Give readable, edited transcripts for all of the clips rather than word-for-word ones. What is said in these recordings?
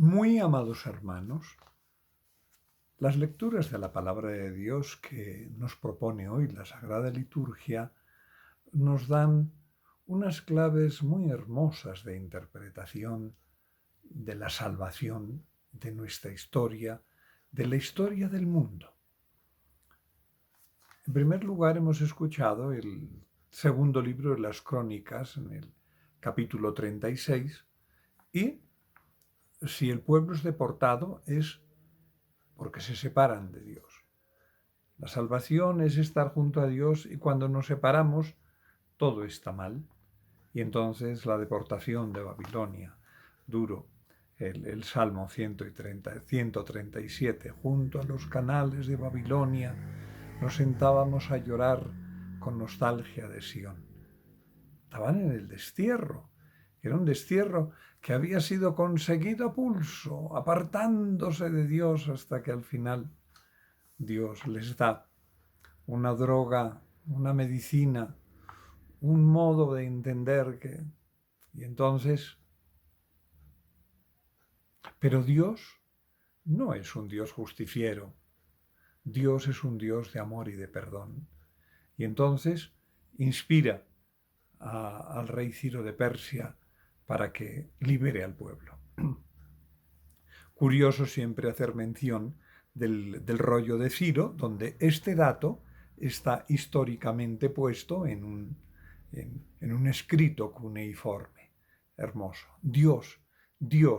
Muy amados hermanos, las lecturas de la palabra de Dios que nos propone hoy la Sagrada Liturgia nos dan unas claves muy hermosas de interpretación de la salvación, de nuestra historia, de la historia del mundo. En primer lugar, hemos escuchado el segundo libro de las Crónicas, en el capítulo 36, y si el pueblo es deportado es porque se separan de Dios. La salvación es estar junto a Dios y cuando nos separamos todo está mal. Y entonces la deportación de Babilonia, duro, el Salmo 137, junto a los canales de Babilonia nos sentábamos a llorar con nostalgia de Sión. Estaban en el destierro. Era un destierro que había sido conseguido a pulso, apartándose de Dios hasta que al final Dios les da una droga, una medicina, un modo de entender que... Y entonces... Pero Dios no es un Dios justiciero. Dios es un Dios de amor y de perdón. Y entonces inspira al rey Ciro de Persia para que libere al pueblo. Curioso siempre hacer mención del rollo de Ciro, donde este dato está históricamente puesto en un escrito cuneiforme. Hermoso. Dios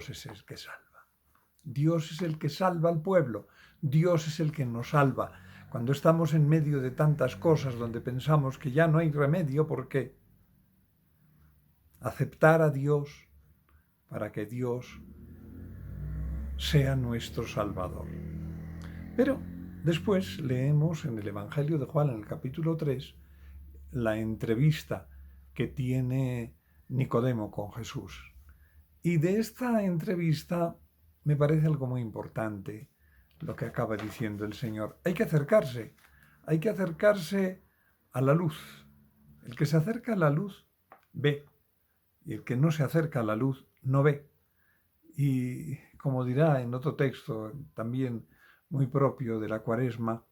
es el que salva. Dios es el que salva al pueblo. Dios es el que nos salva. Cuando estamos en medio de tantas cosas donde pensamos que ya no hay remedio, ¿por qué? Aceptar a Dios para que Dios sea nuestro Salvador. Pero después leemos en el Evangelio de Juan, en el capítulo 3, la entrevista que tiene Nicodemo con Jesús. Y de esta entrevista me parece algo muy importante lo que acaba diciendo el Señor. Hay que acercarse a la luz. El que se acerca a la luz ve, y el que no se acerca a la luz no ve. Y como dirá en otro texto también muy propio de la Cuaresma,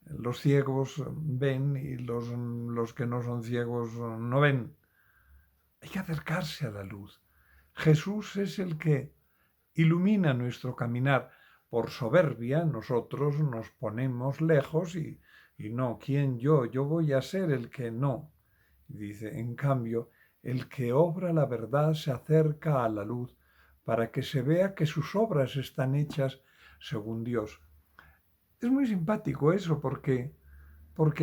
los ciegos ven y los que no son ciegos no ven. Hay que acercarse a la luz. Jesús es el que ilumina nuestro caminar. Por soberbia nosotros nos ponemos lejos y no, ¿quién yo? Yo voy a ser el que no. Dice, en cambio, el que obra la verdad se acerca a la luz para que se vea que sus obras están hechas según Dios. Es muy simpático eso porque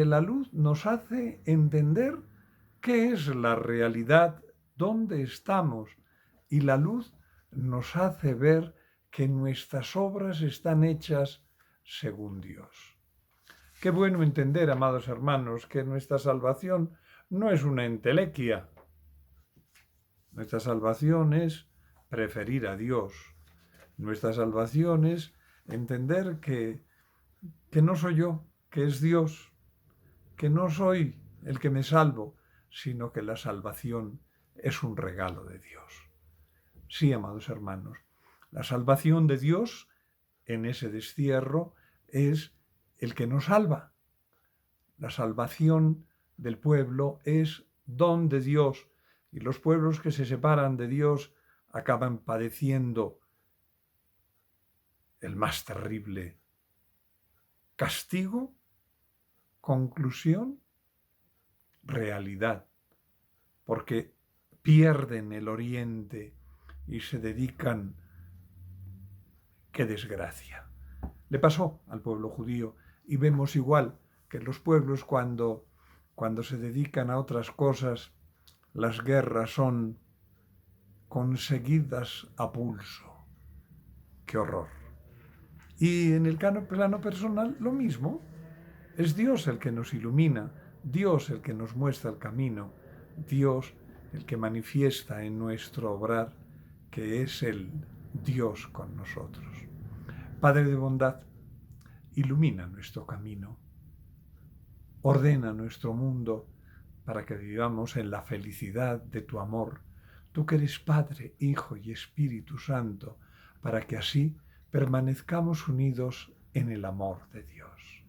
la luz nos hace entender qué es la realidad, dónde estamos, y la luz nos hace ver que nuestras obras están hechas según Dios. Qué bueno entender, amados hermanos, que nuestra salvación no es una entelequia. Nuestra salvación es preferir a Dios. Nuestra salvación es entender que no soy yo, que es Dios, que no soy el que me salvo, sino que la salvación es un regalo de Dios. Sí, amados hermanos, la salvación de Dios en ese destierro es el que nos salva. La salvación del pueblo es don de Dios y los pueblos que se separan de Dios acaban padeciendo el más terrible castigo, conclusión, realidad, porque pierden el oriente y se dedican, qué desgracia. Le pasó al pueblo judío y vemos igual que los pueblos cuando se dedican a otras cosas, las guerras son conseguidas a pulso. ¡Qué horror! Y en el plano personal lo mismo. Es Dios el que nos ilumina, Dios el que nos muestra el camino, Dios el que manifiesta en nuestro obrar que es el Dios con nosotros. Padre de bondad, ilumina nuestro camino, ordena nuestro mundo para que vivamos en la felicidad de tu amor, tú que eres Padre, Hijo y Espíritu Santo, para que así permanezcamos unidos en el amor de Dios.